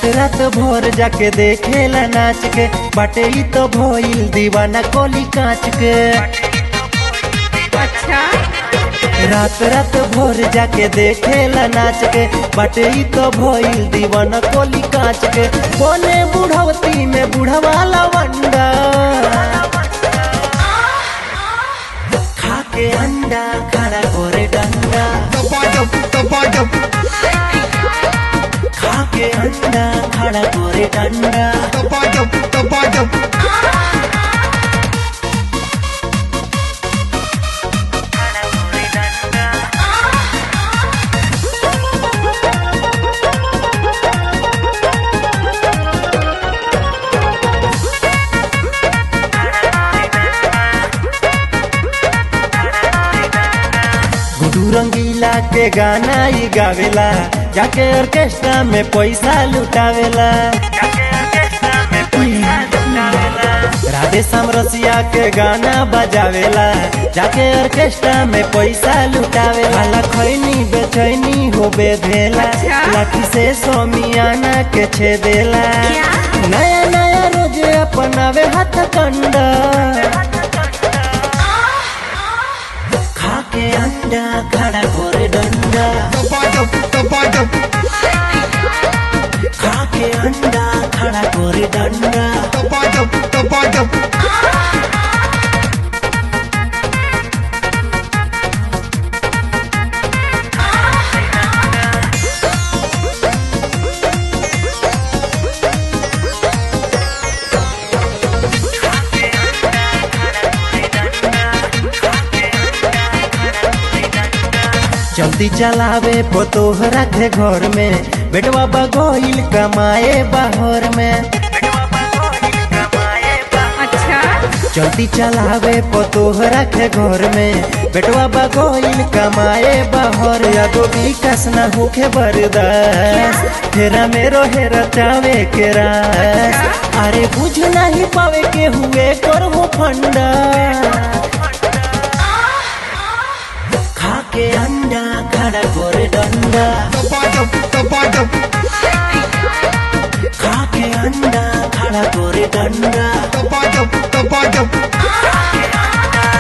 रात रात भोर जाके देखेला नाच के, बाटे ही तो भइल दीवाना कोली कांच के। अच्छा रात रात भोर जाके देखेला नाच के, बाटे ही तो भइल दीवाना कोली कांच के। बोले बुढ़वती में बुढ़वा लवंडा, खाके अंडा खड़ा करे डंडा, खाके अंडा खड़ा करे डंडा। गुड्डू रंगीला के गाना ही गावेला, जाके ऑर्केस्ट्रा में पैसा लुटावेला। राधे श्याम रसिया के गाना बजावेला, जाके ऑर्केस्ट्रा में पैसा लुटावेला। लखैनी बेचैनी हो बेधेला, लाठी से सोमियाना के छेदेला। नया नया रोज अपनावे हाथ कंडा, खाके अंडा खड़ा करे डंडा, खाके अंडा खड़ा करे डंडा। जल्दी चलावे पोतोहरा के घर में, बेटवा बगोइल कमाए बाहर में। अच्छा जल्दी चलावे पोतोहरा के घर में, बेटवा बगोइल कमाए बाहर। अगो विकास न होके बर्दाश्त, फेरा में रोहे रचावे के रास। अरे बुझ नहीं पावे के हुए करहु फंडा, खाके अंडा खड़ा करे डंडा, खाके अंडा खड़ा करे डंडा, खाके अंडा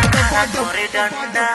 खड़ा करे डंडा।